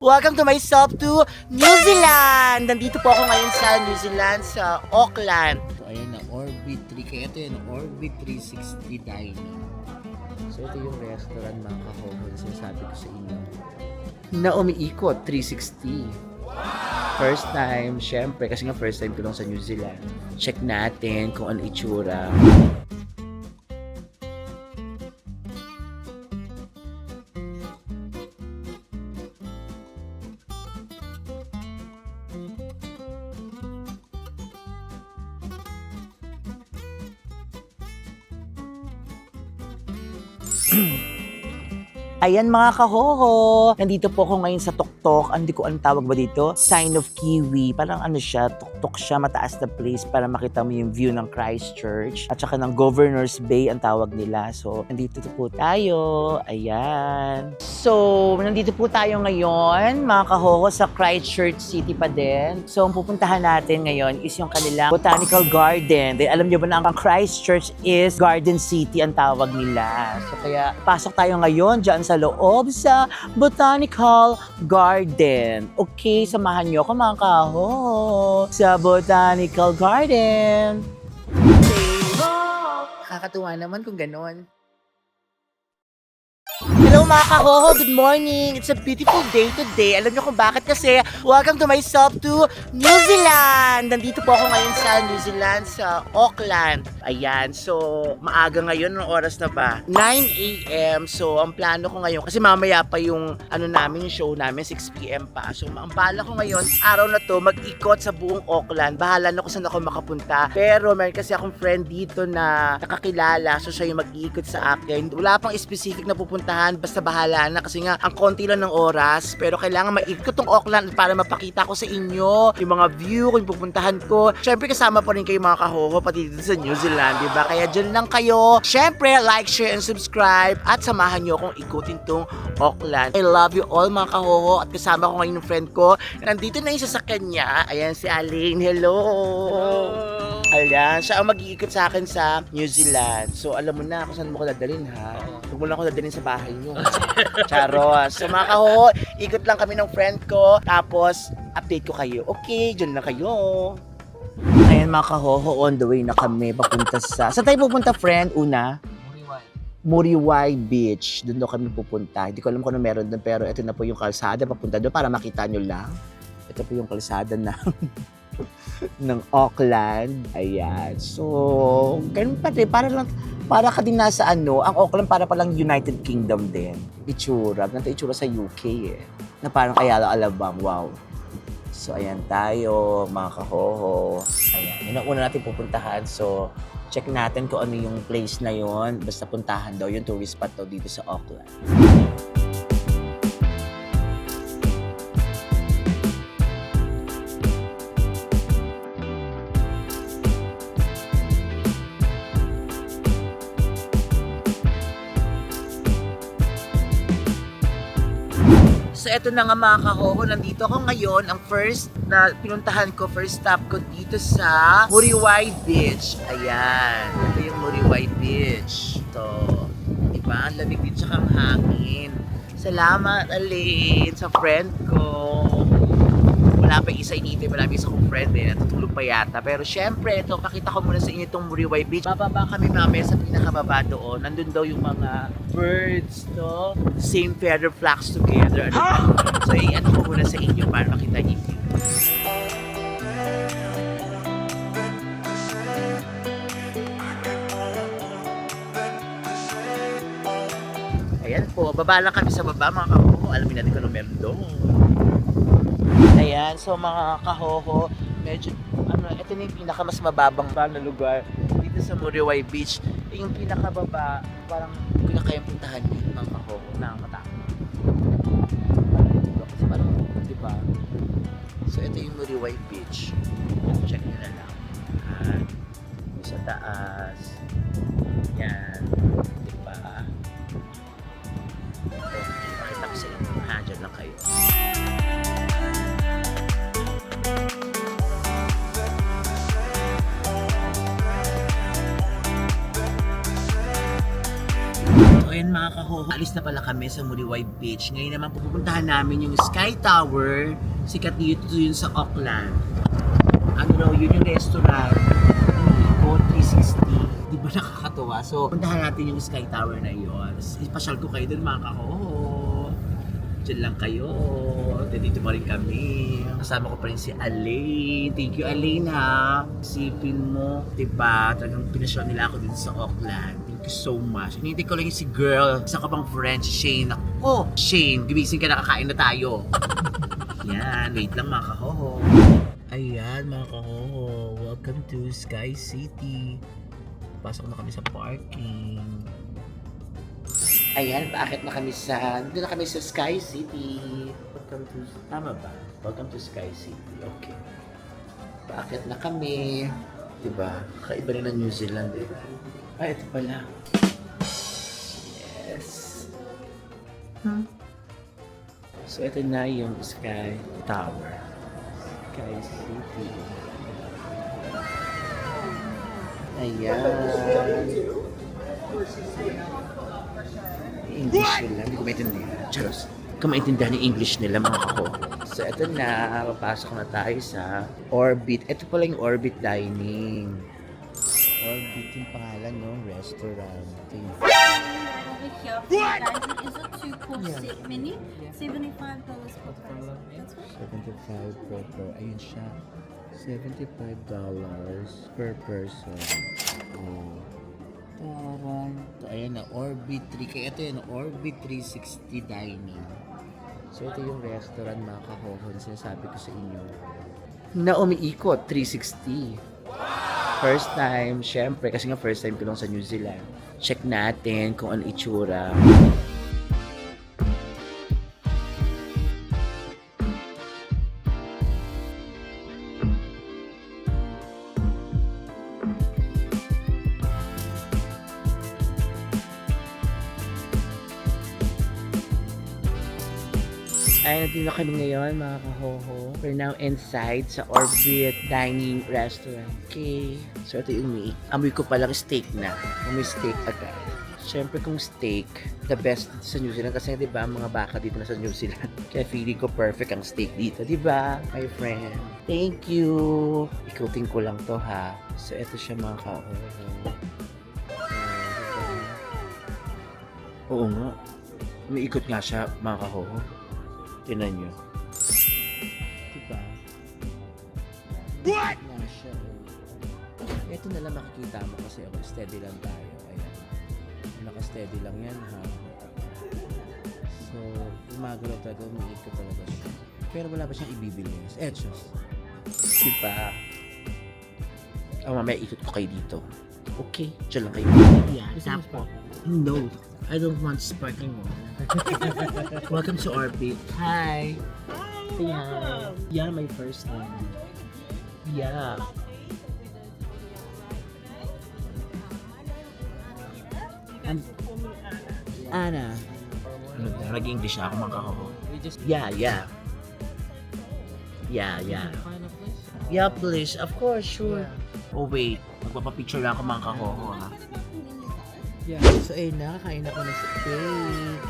Welcome to myself to New Zealand! Nandito po ako ngayon sa New Zealand, sa Auckland. So, ayan na, Orbit 3. Kaya ito yun, Orbit 360 Dining. So, ito yung restaurant, mga kahomon. Sinasabi ko sa inyo na umiikot, 360. First time, syempre, kasi nga first time ko lang sa New Zealand. Check natin kung ano itsura. Ayan mga kahoho, nandito po ako ngayon sa Tuktok. Hindi ko anong tawag ba dito? Sign of Kiwi. Parang ano siya, Tuktok siya, mataas na place para makita mo yung view ng Christchurch. At saka ng Governor's Bay ang tawag nila. So, nandito po tayo. Ayan. So, nandito po tayo ngayon, mga kahoho, sa Christchurch City pa din. So, ang pupuntahan natin ngayon is yung kanilang Botanical Garden. Then, alam niyo ba na ang Christchurch is Garden City ang tawag nila. So, kaya pasok tayo ngayon dyan sa loob sa Botanical Garden. Okay, samahan niyo ako mga kaho sa Botanical Garden. Kakatuwa naman kung ganon. Hello mga kahoho, good morning! It's a beautiful day today. Alam niyo kung bakit kasi welcome to myself to New Zealand! Nandito po ako ngayon sa New Zealand, sa Auckland. Ayan, so maaga ngayon, ng oras na ba? 9 a.m. So ang plano ko ngayon, kasi mamaya pa yung show namin, 6 p.m. pa. So ang bala ko ngayon, araw na to, mag-ikot sa buong Auckland. Bahala na kung saan ako makapunta. Pero meron kasi akong friend dito na nakakilala, so siya yung mag-iikot sa akin. Wala pang specific na pupuntahan, basta bahala na kasi nga ang konti lang ng oras, pero kailangan maikot tong Auckland para mapakita ko sa inyo yung mga view kung pupuntahan ko. Syempre kasama pa rin kayo mga kahoho pati dito sa New Zealand, diba? Kaya dyan lang kayo. Syempre like, share, and subscribe at samahan nyo akong ikutin tong Auckland. I love you all mga kahoho at kasama ko ngayon ng friend ko. Nandito na yung sasakyan niya. Ayan si Aline. Hello! Ayan, siya ang mag-iikot sa akin sa New Zealand. So alam mo na kung saan mo ko dadalhin ha. Huwag mo lang ako dadalhin sa bahay niyo. Charos. So mga kahoho, ikot lang kami ng friend ko. Tapos update ko kayo. Okay, dyan lang kayo. Ayan mga kahoho, on the way na kami papunta sa... Saan tayo pupunta friend? Una? Muriwai Beach. Doon daw kami pupunta. Hindi ko alam kung ano meron doon, pero ito na po yung kalsada papunta doon para makita nyo lang. Ito po yung kalsada ng Auckland. Ayan. So, ganun pa rin. Para ka din nasa ang Auckland para palang United Kingdom din. Itsura. Ganito itsura sa UK eh. Na parang Ayala Alabang. Wow. So, ayan tayo, mga kahoho. Ayan. Yun ang una natin pupuntahan. So, check natin kung ano yung place na yon. Basta puntahan daw yung tourist spot daw dito sa Auckland. So eto na nga mga kahoho, nandito ako ngayon. Ang first na pinuntahan ko, first stop ko dito sa Muriwai Beach. Ayan, ito yung Muriwai Beach. Ito, diba? Ang lamig din tsaka ang hangin. Salamat Aline sa friend ko. Wala pa isa initay, marami isa kong friend eh, natutulog pa yata. Pero syempre, ito, pakita ko muna sa inyo itong Muriwai Beach. Bababa kami mamaya sa pinakababa doon. Nandun daw yung mga birds, no? Same feather flocks together. So, ano ko muna sa inyo para makita niyo yung view. Ayan po, baba lang kami sa baba mga kahoho. Alamin natin kung ano meron doon. Ayan, so mga kahoho, medyo, ito na yung pinakamas mababang na lugar dito sa Muriwai Beach. Yung pinakababa, parang hindi ko na kayang puntahan yun mga kahoho, nakakatakot. Kasi parang, diba? So ito yung Muriwai Beach. Check nyo na lang. Yan. Sa taas. Yan. Diba? Ito, pakita ko sa inyo. Dyan lang kayo. Ayan mga kahoho, alis na pala kami sa Muriway Beach. Ngayon naman pupuntahan namin yung Sky Tower. Sikat dito yun sa Auckland. Ano raw, yun yung restaurant. Code 360. Di ba nakakatuwa? So, puntahan natin yung Sky Tower na yun. Ipasyal ko kayo dun mga kahoho. Diyan lang kayo. Dito pa rin kami. Kasama ko pa rin si Alain. Thank you, Alain, ha. Isipin mo, diba? Talagang pinasyal nila ako dun sa Auckland. Thank you so much. Hinihintay ko lang yung si girl. Isa ka bang friend, si Shane. Oh, Shane, gimising ka na, kakain na tayo. Yan, wait lang mga kahoho. Ayan mga kahoho. Welcome to Sky City. Pasok na kami sa parking. Ayan, bakit na kami dito na kami sa Sky City. Welcome to, tama ba? Welcome to Sky City, okay. Bakit na kami? Diba? Kakaiba rin ng New Zealand, eh. Ay, ito pala. Yes. So, ito na yung Sky Tower. Sky City. Ayan. English nila, hindi ko maintindihan. Charos. Hindi ko maintindihan yung English nila mga ako. So, eto na, papasok na tayo sa Orbit. Ito pala yung Orbit Dining. Orbit yung pangalan, no? Restaurant. Ito yung... What? Is a two-course set menu, $75 per person. That's right. 75 per ayun siya. $75 per person. Oh. Taran. Ayan na, Orbit 3. Kaya ito yun, Orbit 360 Dining. So ito yung restaurant mga kahohon. Sinasabi ko sa inyo. Na umiikot, 360. First time, syempre, kasi nga first time ko lang sa New Zealand. Check natin kung ano itsura. Ay, nandito na kami ngayon mga kahoho. We're now inside sa Orbit Dining Restaurant. Okay. So ito yung amoy ko palang steak na. Amoy steak agad. Siyempre kung steak, the best sa New Zealand kasi 'di ba mga baka dito na sa New Zealand. Kaya feeling ko perfect ang steak dito, 'di ba? My friend. Thank you. Ikutin ko lang 'to ha. So ito siya mga kahoho. Oo nga. Umiikot nga siya mga kahoho. Tinan nyo. Diba? What? Nga siya. Ito na lang makikita mo kasi ako. Steady lang tayo. Ayan. Naka-steady lang yan ha. So, gumagalaw talaga. Umiikot talaga siya. Pero wala pa siyang ibibili. Etchos. Diba? Mamaya ikot ko kayo dito. Okay. Diyan lang kayo. Yeah. Tapo. No. I don't want sparkling water. Welcome to Orbit. Hi. Say hi. Yeah, my first time. Yeah. Anna. Ano ba? Nag-English ako mga kahoho. Yeah. Yeah, please. Of course, sure. Oh, wait. Magpapapicture lang ako mga kahoho, ha? Yeah. So, ayun na. Kakain ako ng steak.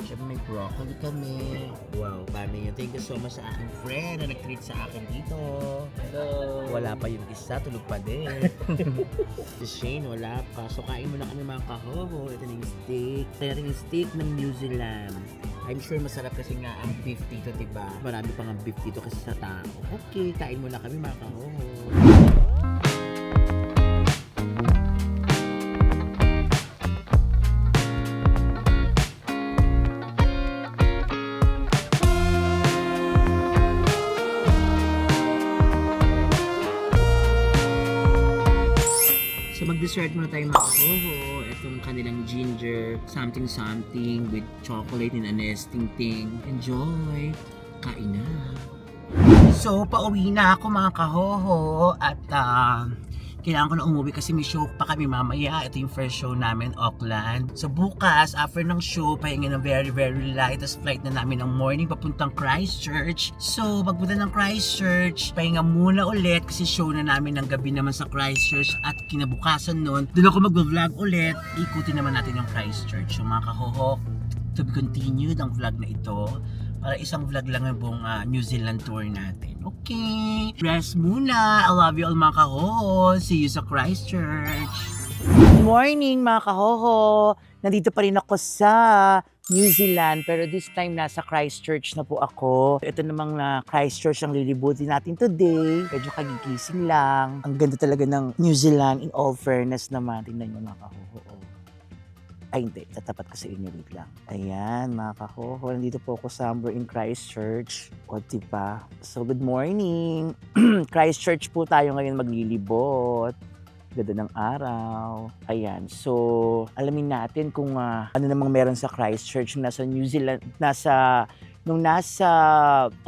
Siyempre may broccoli kami. Wow, paano yun? Thank you so much sa aking friend na nag-treat sa akin dito. Hello. Wala pa yung isa, tulog pa din. Si Shane, wala pa. So kain muna kami mga kahoho. Ito na yung steak. Ito natin yung steak ng New Zealand. I'm sure masarap kasi nga ang beef dito, diba? Marami pang ang beef dito kasi sa tao. Okay, kain muna kami mga kahoho. So mag-dessert muna tayo mga kahoho. Itong kanilang ginger something with chocolate and a nesting thing. Enjoy! Kain na! So pauwi na ako mga kahoho at kailangan ko na umuwi kasi may show pa kami mamaya. Ito yung first show namin, Auckland. So bukas, after ng show, pahinga ng very light. Tapos flight na namin ng morning papuntang Christchurch. So pagpunta ng Christchurch, pahinga muna ulit kasi show na namin ng gabi naman sa Christchurch. At kinabukasan nun, doon ako mag-vlog ulit. Ikutin naman natin yung Christchurch. So mga kahohok, to be continued ang vlog na ito. Para isang vlog lang ang buong New Zealand tour natin. Okay, rest muna. I love you all mga kahoho. See you sa Christchurch. Good morning mga kahoho. Nandito pa rin ako sa New Zealand pero this time nasa Christchurch na po ako. Ito namang na Christchurch ang lilibutin natin today. Medyo kagigising lang. Ang ganda talaga ng New Zealand in all fairness naman. Tingnan nyo mga kahoho. Ay hindi, tatapat ko sa inyo, wait lang. Ayan, mga kahoho, nandito po ako somewhere in Christchurch. O, diba? So, good morning! Christchurch po tayo ngayon maglilibot. Ganda ng araw. Ayan, so, alamin natin kung ano namang meron sa Christchurch. Nasa New Zealand, nung nasa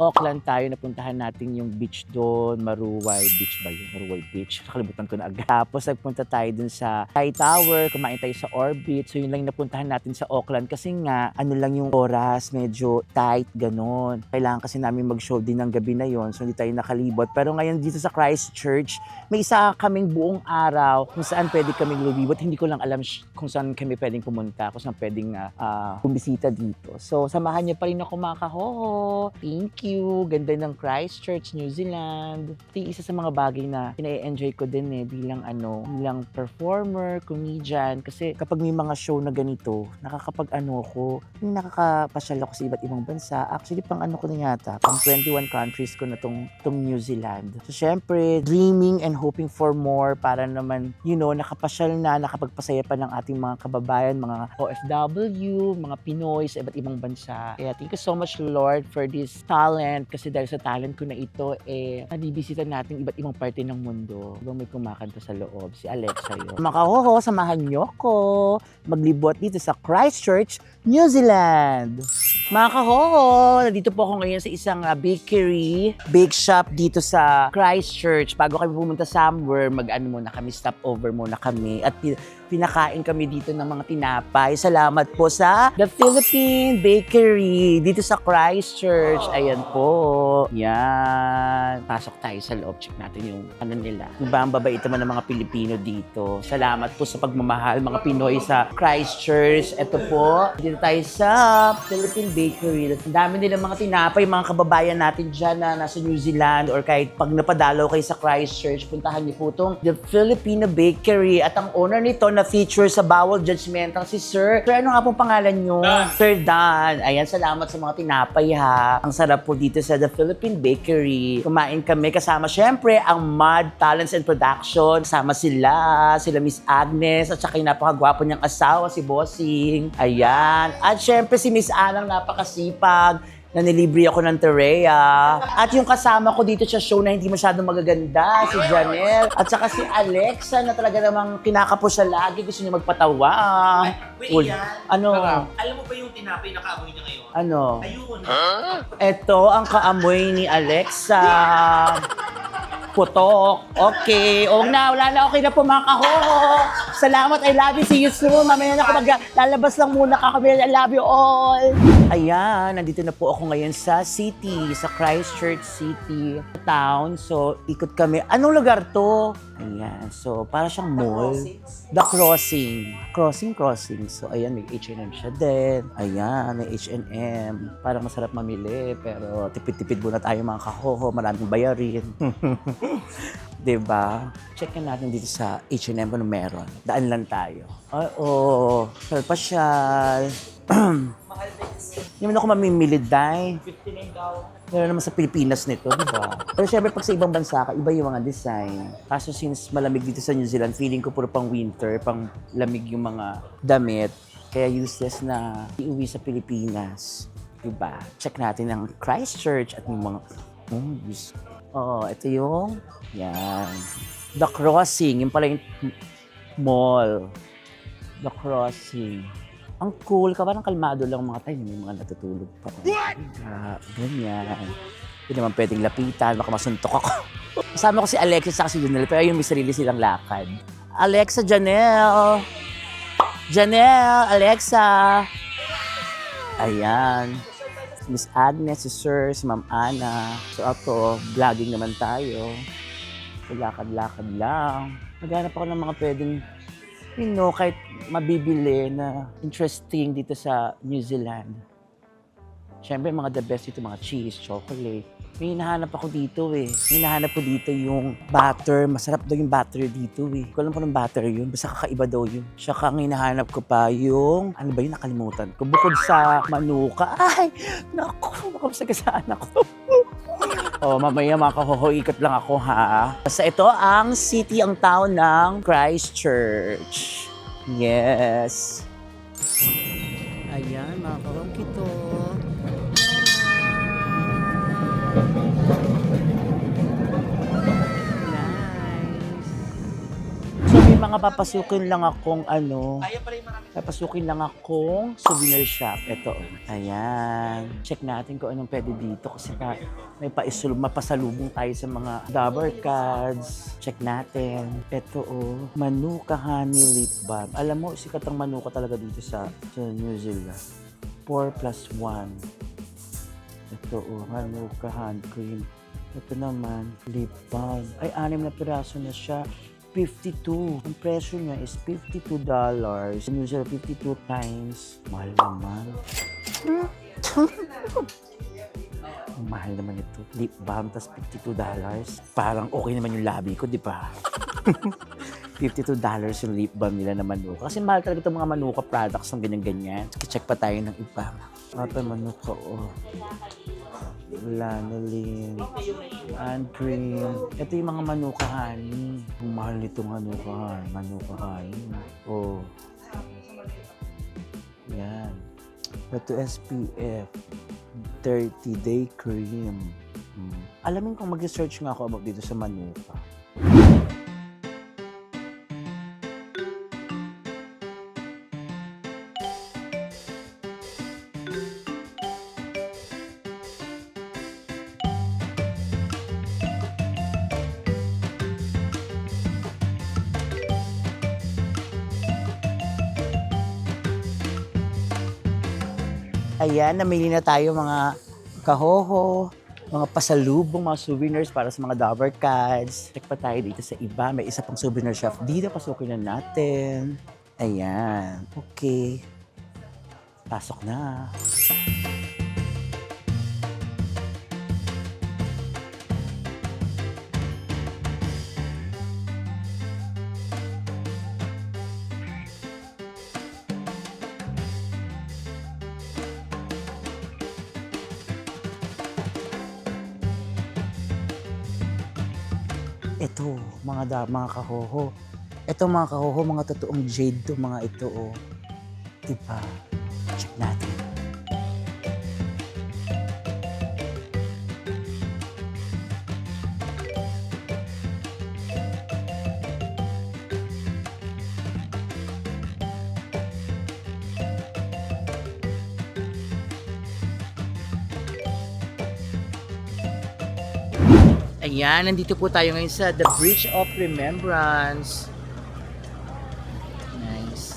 Auckland tayo, napuntahan natin yung beach doon, Maruway Beach ba yun? Maruway Beach. Nakalimutan ko na agad. Tapos nagpunta tayo dun sa Sky Tower, kumain tayo sa Orbit. So yun lang yung napuntahan natin sa Auckland kasi nga, ano lang yung oras, medyo tight, ganon. Kailangan kasi namin mag-show din ng gabi na yon, so hindi tayo nakalibot. Pero ngayon dito sa Christchurch, may isa kaming buong araw kung saan pwede kaming lumibot. Hindi ko lang alam kung saan kami pwedeng pumunta, kung saan pwedeng bumisita dito. So samahan niyo pa rin ako mga kahoho. Thank you. Ganda ng Christchurch, New Zealand. Ito yung isa sa mga bagay na pina-enjoy ko din bilang performer, comedian. Kasi kapag may mga show na ganito, nakakapasyal ako sa iba't ibang bansa. Actually, pang ko na yata. Pang 21 countries ko na tong New Zealand. So, syempre, dreaming and hoping for more para naman, nakapasyal na, nakapagpasaya pa ng ating mga kababayan, mga OFW, mga Pinoy sa iba't ibang bansa. Kaya thank you so much Lord for this talent kasi dahil sa talent ko na ito nabibisita natin iba't ibang parte ng mundo. Habang may kumakanta sa loob, si Alexa yun. Mga kahoho, samahan niyo ko maglibot dito sa Christchurch, New Zealand. Mga kahoho, nandito po ako ngayon sa isang bakery, bake shop dito sa Christchurch. Bago kami pumunta somewhere, muna kami, stop over muna kami at pinakain kami dito ng mga tinapay. Salamat po sa The Philippine Bakery dito sa Christchurch. Ayan po. Yan. Pasok tayo sa loob. Check natin yung nila. Diba ang babait naman ng mga Pilipino dito. Salamat po sa pagmamahal mga Pinoy sa Christchurch. Ito po. Dito tayo sa Philippine Bakery. Ang dami nilang mga tinapay, mga kababayan natin dyan na nasa New Zealand or kahit pag napadalaw kayo sa Christchurch, puntahan niyo po itong The Filipino Bakery. At ang owner nito na feature sa Bawal Judgmental si Sir. Sir, ano nga pong pangalan nyo? Dan. Sir Dan. Ayan, salamat sa mga tinapay ha. Ang sarap po dito sa The Philippine Bakery. Kumain kami kasama syempre ang Mad Talents and Production. Kasama sila Miss Agnes at saka yung napakagwapo niyang asawa si Bossing. Ayan. At syempre si Miss Anang napakasipag. Na nilibre ako ng Terea. At yung kasama ko dito sa show na hindi masyadong magaganda, si Janelle. At saka si Alexa na talaga namang kinakapos siya lagi. Gusto niya magpatawa. Wait, yan. Ano? Alam mo ba yung tinapay na kaamoy niya ngayon? Ano? Ayun. Ito ang kaamoy ni Alexa. Putok. Okay. Wala na. Okay na po mga kahoho. Salamat. I love you. See you soon. Mamaya na ako lalabas lang muna kami. I love you all. Ayan. Nandito na po ako ngayon sa city. Sa Christchurch City town. So, ikot kami. Anong lugar to? Ayan. So, para siyang mall. The Crossing. Crossing. So, ayan. May H&M siya din. Ayan. May H&M. Parang masarap mamili. Pero tipid-tipid muna tayo mga kahoho. Maraming bayarin. Diba? Check natin dito sa H&M kung meron. Daan lang tayo. Oo. Pasyal. Hindi mo na ako mamimili, Day. 59 daw. Meron naman sa Pilipinas nito, diba? Pero syempre, pag sa ibang bansa ka, iba yung mga design. Kaso since malamig dito sa New Zealand, feeling ko puro pang winter, pang lamig yung mga damit. Kaya useless na iuwi sa Pilipinas. Diba? Check natin ang Christchurch at yung mga movies. Oo, ito yung, yan. The Crossing, yung pala yung mall. The Crossing. Ang cool ka, parang kalmado lang mga tayo, may mga natutulog pa. What? Ganyan. Hindi naman pwedeng lapitan, baka masuntok ako. Kasama ko si Alexa at si Janelle, pero yung may sarili silang lakad. Alexa, Janelle! Janelle, Alexa! Ayan. Si Miss Agnes, si Sir, si Ma'am Ana. So ako, vlogging naman tayo. So lakad-lakad lang. Naghanap ako ng mga pwedeng, kahit mabibili na interesting dito sa New Zealand. Siyempre, mga the best dito, mga cheese, chocolate. May hinahanap ako dito eh. May hinahanap ko dito yung butter. Masarap daw yung butter dito eh. Hindi ko alam kung anong butter yun. Basta kakaiba daw yun. Saka ang hinahanap ko pa yung, ano ba yun, nakalimutan ko. Bukod sa manuka. Ay, naku, baka masagasaan ako. Oh, mamaya mga kahoho, ikot lang ako ha. Basta ito ang city, ang town ng Christchurch. Yes. Ayan, mga kawang kito. Nice. So may mga papasukin lang akong Kaya pala yung marami. papasukin lang akong souvenir shop. Ito. Ayan. Check natin kung anong pwede dito kasi may mapasalubong tayo sa mga Dabber cards. Check natin. Ito Manuka Honey Lip Balm. Alam mo, sikat ang Manuka talaga dito sa New Zealand. 4+1. Ito Manuka Hand Cream. Ito naman, lip balm. Ay, 6 na piraso na siya. 52. Ang presyo niya is $52. New Zealand, 52 times. Mahal naman. Ang mahal naman ito. Lip balm, tas $52. Parang okay naman yung labi ko, di ba? $52 yung lip balm nila na Manuka. Kasi mahal talaga itong mga Manuka products ng ganyan-ganyan. Check pa tayo ng iba. Ito Manuka, Lanolin, and cream. Ito yung mga Manuka honey. Ang mahal nitong Manuka honey. Yan. Ito SPF 30 day cream. Alamin kung mag-research nga ako about dito sa Manuka. Ayan, namili na tayo mga kahoho, mga pasalubong, mga souvenirs para sa mga Dabber cards. Check pa tayo dito sa iba. May isa pang souvenir shop dito. Pasukin na natin. Ayan. Okay. Pasok na. Ito, mga kahoho. Ito mga kahoho, mga totoong jade to, mga ito Diba? Check natin. Ayan, nandito po tayo ngayon sa The Bridge of Remembrance. Nice.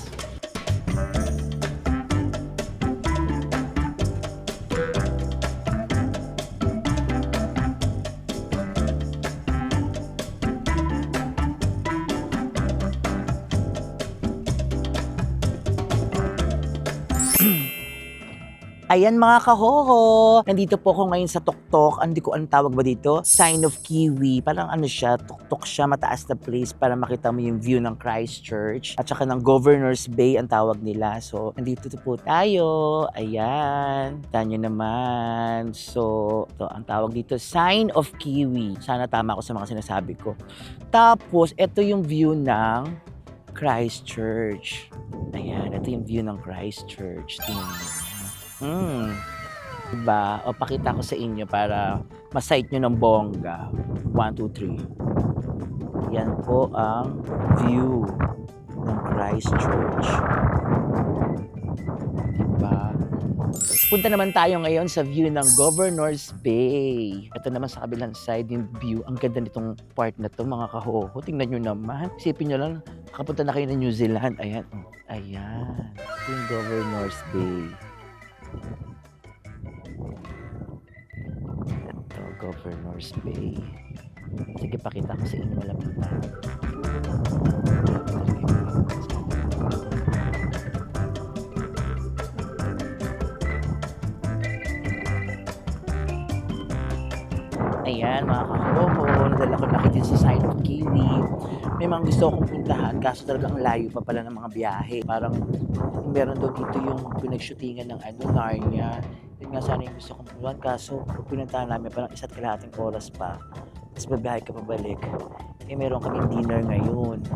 Ayan mga kahoho, nandito po ako ngayon sa tuktok. Hindi ko anong tawag ba dito? Sign of Kiwi. Parang siya, tuktok siya, mataas na place para makita mo yung view ng Christchurch. At saka ng Governor's Bay ang tawag nila. So, nandito po tayo. Ayan. Tanyo naman. So, ito ang tawag dito, Sign of Kiwi. Sana tama ako sa mga sinasabi ko. Tapos, ito yung view ng Christchurch. Ayan, ito yung view ng Christchurch. Tingnan mo. Diba? O, pakita ko sa inyo para ma-sight nyo ng bongga. 1, 2, 3. Yan po ang view ng Christchurch. Diba? Punta naman tayo ngayon sa view ng Governor's Bay. Ito naman sa kabilang side yung view. Ang ganda nitong part na to, mga kahoho. Tingnan nyo naman. Isipin nyo lang, nakapunta na kayo ng New Zealand. Ayan. Oh, ayan. Ito yung Governor's Bay. Ito, Governor's Bay. Sige, pakita ko sa inyo malapit na. Ayan, mga kahoho, nadala ko na kita sa side of Kiwi. May mga gusto akong puntahan, kaso talagang layo pa pala ng mga biyahe. Parang meron daw dito yung pinag-shootingan ng Narnia. Yun nga sana yung gusto kong puntahan, kaso pinuntahan namin parang 1.5 oras pa. Tapos babiyahe ka pabalik. Eh, meron kaming dinner ngayon.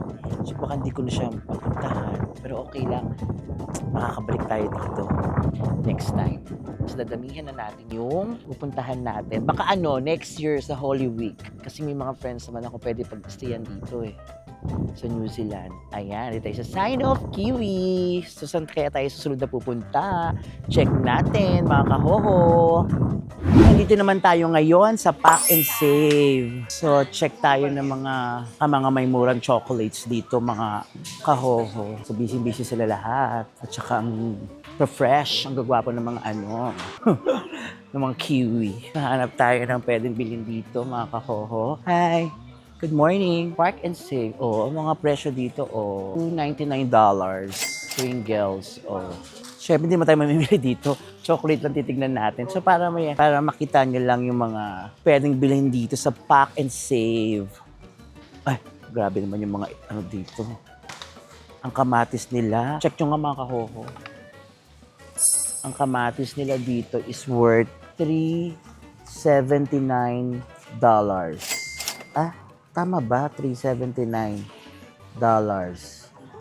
So baka hindi ko na siya mapuntahan. Pero okay lang, makakabalik tayo dito next time. Mas dadamihan na natin yung pupuntahan natin. Baka next year sa Holy Week. Kasi may mga friends naman ako pwede pag-stayan dito sa New Zealand. Ayan, dito tayo sa Sign of Kiwi. So, saan kaya tayo susunod na pupunta? Check natin, mga kahoho. Nandito naman tayo ngayon sa Pack and Save. So, check tayo ng mga may murang chocolates dito, mga kahoho. So, busy-busy sila lahat. At saka ang fresh, ang gagwapo ng mga ng mga kiwi. Nahanap tayo ng pwedeng bilhin dito, mga kahoho. Hi! Good morning. Park and Save. Ang mga presyo dito, $299. Pringles. Siyempre, hindi mo tayo mamimili dito. Chocolate lang titignan natin. So, para makita nyo lang yung mga pwedeng bilhin dito sa Pack and Save. Ay, grabe naman yung mga dito. Ang kamatis nila. Check nyo nga, mga kahoho. Ang kamatis nila dito is worth $379. Tama ba? $379.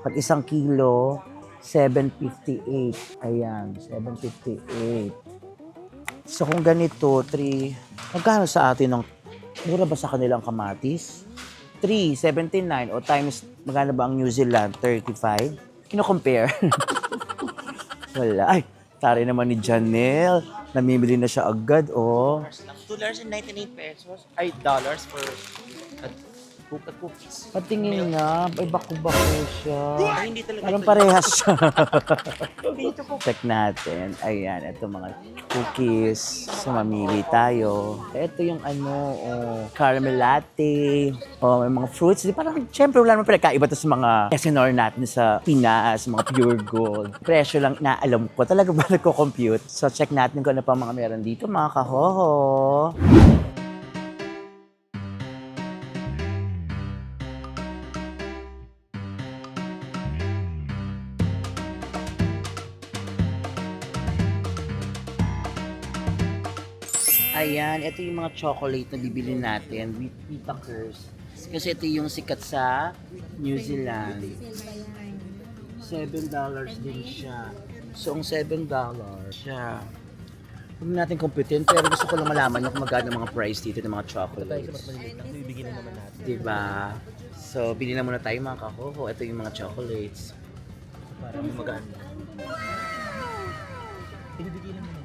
Pag 1 kilo, $7.58. Ayan, $7.58. So kung ganito, magkano sa atin mura ba sa kanilang kamatis? $3.79 o times, magkano ba ang New Zealand? $35? Kino-compare. Wala. Ay, tari naman ni Janelle. Namimili na siya agad, $2.98 ay dollars for cookies. Patingin nga, ay bako-bako siya. Ay, hindi talaga. Parang parehas siya. Check natin. Ayan, ito mga cookies. So, mamili tayo. Ito yung caramel latte. May mga fruits. Parang, syempre, wala naman pinagkaiba to sa mga Esinor natin sa Pinas, mga pure gold. Presyo lang inaalam ko. Talaga ba nagko-compute? So, check natin kung ano pa mga meron dito, mga kahoho. Ayan, ito yung mga chocolate na bibili natin with Whitakers. Kasi ito yung sikat sa New Zealand. $7 din siya. So, ang $7 siya. Huwag natin computin, pero gusto ko lang malaman yung kung magkano mga price dito ng mga chocolates. Bibigyan na naman natin. Diba? So, bili na muna tayo mga kahoho. Ito yung mga chocolates. Para maganda. Binibigyan naman.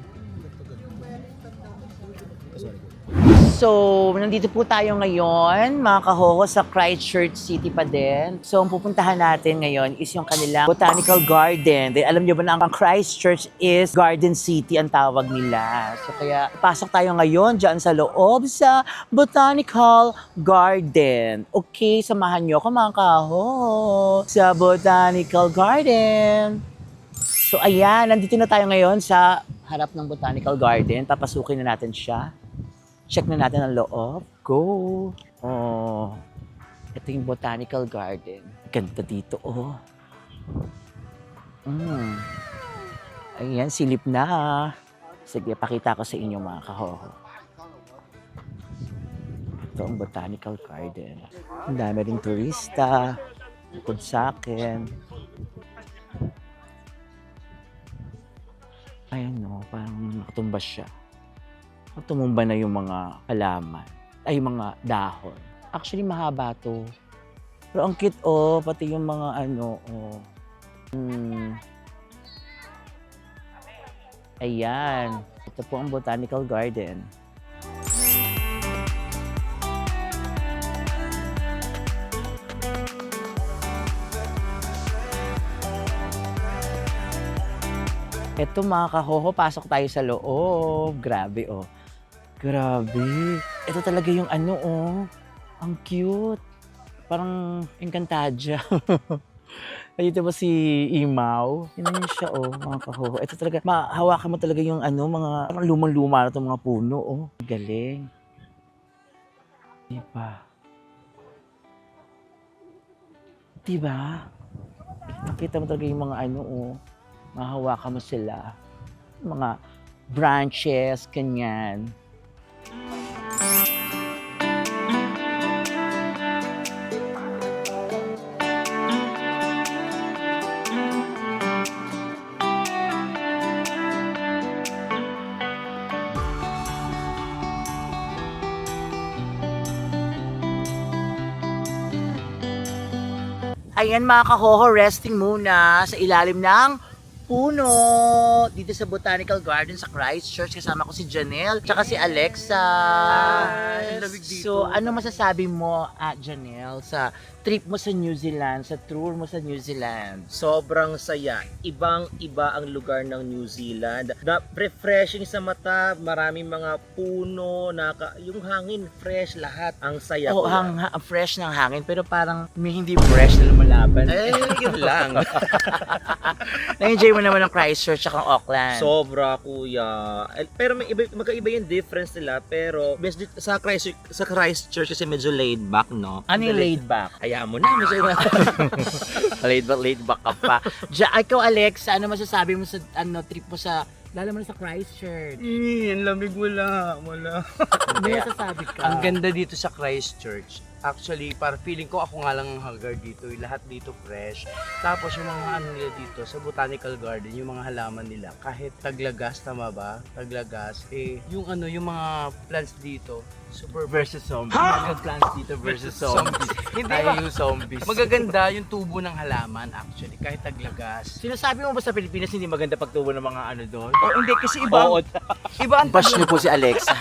So, nandito po tayo ngayon, mga kahoho, sa Christchurch City pa din. So, ang pupuntahan natin ngayon is yung kanilang Botanical Garden. Then, alam nyo ba na ang Christchurch is Garden City ang tawag nila. So, kaya pasok tayo ngayon dyan sa loob sa Botanical Garden. Okay, samahan nyo ako mga kahoho sa Botanical Garden. So, ayan, nandito na tayo ngayon sa harap ng Botanical Garden. Papasukin na natin siya. Check na natin ang loob. Go! Ito yung Botanical Garden. Ganda dito, Ayan, silip na. Sige, pakita ko sa inyo mga kahoho. Ito ang Botanical Garden. Ang dami rin turista. Bukod sa akin. Ayan parang nakatumbas siya. Tumumba na yung mga halaman, ay mga dahon. Actually, mahaba to. Pero ang cute, pati yung mga Ayan. Ito po ang Botanical Garden. Ito mga kahoho, pasok tayo sa loob. Grabe oh. Grabe. Ito talaga yung ano oh. Ang cute. Parang Encantadia. Dito ba si Imaw? Yun siya oh, mga kahoho. Ito talaga, mahawakan mo talaga yung ano, mga parang lumang-luma na itong mga puno oh. Galing. Diba? Diba? Nakita mo talaga yung mga ano oh. Mahawakan mo sila. Mga branches, kanyan. Ayan mga kahoho, resting muna sa ilalim ng puno dito sa Botanical Garden sa Christchurch. Kasama ko si Janelle tsaka si Alexa. lamig dito. So ano masasabi mo Janelle sa trip mo sa New Zealand, sa tour mo sa New Zealand? Sobrang saya. Ibang-iba ang lugar ng New Zealand. Refreshing sa mata, maraming mga puno, yung hangin fresh lahat. Ang saya Oo, ko. fresh ng hangin pero parang may hindi fresh na lumalaban. Eh, yun lang. Na-enjoy mo naman ang Christchurch at ang Auckland. Sobra, kuya. Pero magkaiba yung difference nila. Pero sa Christchurch kasi medyo laid back, no? ano yung laid back? Hayaan mo na. Laid back ka pa. Ikaw Alexa, ano masasabi mo sa trip mo sa lalo mo na sa Christchurch? Ang lamig wala. May masasabi ka? Ang ganda dito sa Christchurch. Actually, para feeling ko ako nga lang ang haggard dito. Lahat dito fresh. Tapos yung mga ano nila dito sa Botanical Garden, yung mga halaman nila, kahit taglagas, tama ba? Taglagas. Yung mga plants dito, super Versus zombies. Ha? Mga plants dito versus zombies. Hindi Tayo ba? yung zombies. Magaganda yung tubo ng halaman actually, kahit taglagas. Sinasabi mo ba sa Pilipinas hindi maganda pagtubo ng mga ano doon? O hindi, kasi iba ang Bash niyo po si Alexa.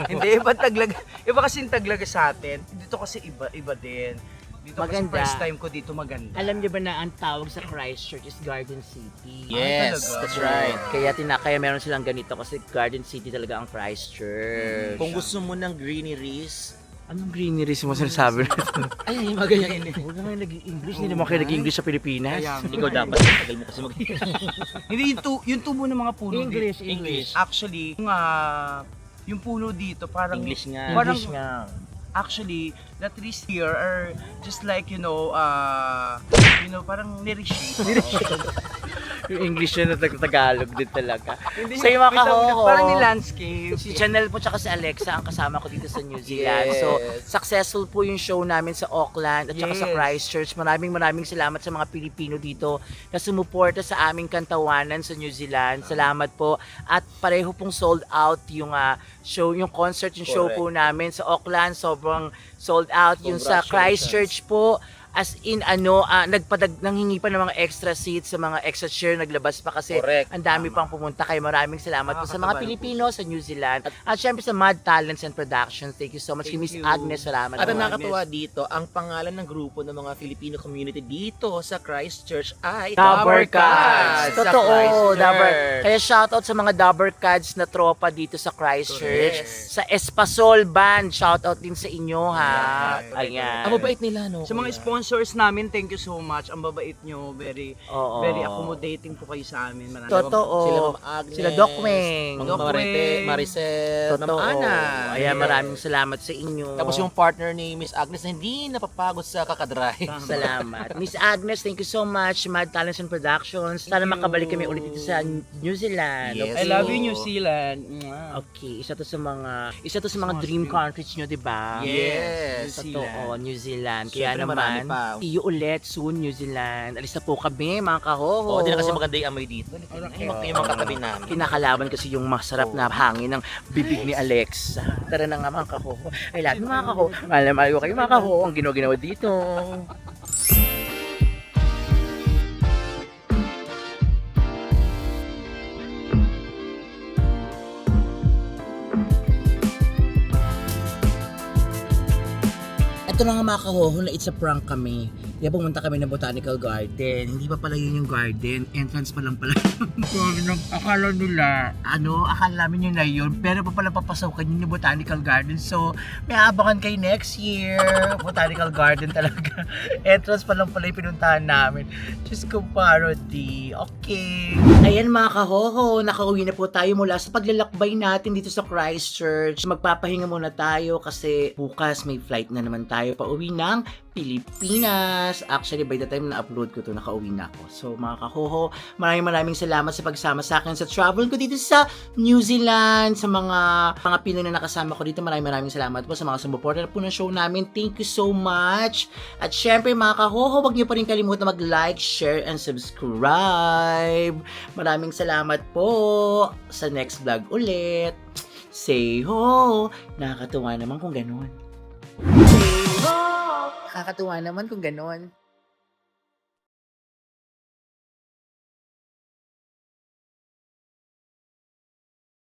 Hindi, iba taglagas. Iba kasi yung taglagas sa atin. Dito kasi iba din. Dito Maganda. kasi first time ko dito maganda. Alam niyo ba na ang tawag sa Christchurch is Garden City? Yes, talaga? that's right. Kaya meron silang ganito kasi Garden City talaga ang Christchurch. Kung gusto mo ng greeneries, Anong greeneries mo sinasabi nito? ay, mga ganyan. Huwag naman nag-English, hindi naman kayo nag-English sa Pilipinas. Ikaw dapat, tagal mo kasi Hindi, yung tubo ng mga puno English, dito. English. Actually, yung puno dito parang English nga. Parang, English nga. actually, the trees here are just like, parang nireshape. Yung English na Tagalog din talaga. Hindi, Sa iyo mga kahoho. parang ni landscape. Si Janelle po tsaka si Alexa ang kasama ko dito sa New Zealand. Yes. So, successful po yung show namin sa Auckland at saka sa Yes. Christchurch. Maraming salamat sa mga Pilipino dito na sumuporta sa aming kantawanan sa New Zealand. Salamat po. At pareho pong sold out yung show, yung concert, yung show po namin sa Auckland. Sobrang sold out. Yung sa Christchurch po, as in nanghingi pa ng mga extra seats sa mga extra share, naglabas pa kasi Correct. ang dami pang pumunta. Kaya maraming salamat po sa mga Nakakatawa Pilipino sa New Zealand. At syempre sa Mad Talents and Productions. Thank you so much. Kay Miss Thank you. Agnes, salamat. At ang po. nakakatuwa dito, ang pangalan ng grupo ng mga Filipino community dito sa Christchurch ay Dabber Sa Cats. Totoo, Christchurch. Dabber. Kaya shoutout sa mga Dabber Cats na tropa dito sa Christchurch. Correct. Sa Espasol Band, shoutout din sa inyo ha. Ayan. Ang mabait nila, no? Sa mga sponsors namin, thank you so much. Ang babait nyo, very Oo. very accommodating po kayo sa amin. Maraming Totoo. Sila Ma'am Agnes. Sila Doc Weng. Ma'am Doc Weng. Maricel. Ma'am Totoo. Ana. Ayan, maraming salamat sa inyo. Tapos yung partner ni Miss Agnes na hindi napapagod sa kakadrive. Salamat. Miss Agnes, thank you so much. Mad Talents and Productions. Sana Thank you. makabalik kami ulit dito sa New Zealand. Yes. I love you, New Zealand. Mwah. Okay, isa to sa mga dream countries nyo, di ba? Yes. New Zealand. Totoo, New Zealand. Kaya Siyempre, marami naman, pa. see you ulit soon, New Zealand. Alis na po kami, mga kahoho. Oo, di na kasi maganda yung amoy dito. Yung mga katabi namin. Kinakalaban kasi yung masarap na hangin ng bibig ni Alex. Tara na nga mga kahoho. I love you mga kahoho. Alam ko kayo mga kahoho ang ginawa dito. Ito na nga mga kahoho na it's a prank kami. Kaya pumunta kami ng Botanical Garden. Hindi pa pala yun yung garden. Entrance pa lang pala. Akala nila, akala namin yun na yun. Pero pa pala papasokan yun yung Botanical Garden. So, may abangan kayo next year. Botanical Garden talaga. Entrance pa lang pala yung pinuntahan namin. Just ko parody. Okay. Ayan mga kahoho, nakauwi na po tayo mula sa paglalakbay natin dito sa Christchurch. Magpapahinga muna tayo kasi bukas may flight na naman tayo pauwi ng Pilipinas. Actually, by the time na-upload ko to, nakauwi na ako. So, mga kahoho, maraming salamat sa pagsama sa akin sa travel ko dito sa New Zealand. Sa mga Pinoy na nakasama ko dito, maraming salamat po sa mga sumuporta po ng show namin. Thank you so much. At syempre, mga kahoho, huwag niyo pa rin kalimutan mag-like, share, and subscribe. Maraming salamat po. Sa next vlog ulit. Say ho! Nakakatuwa naman kung ganun. Say ho! Nakakatuwa naman kung ganun.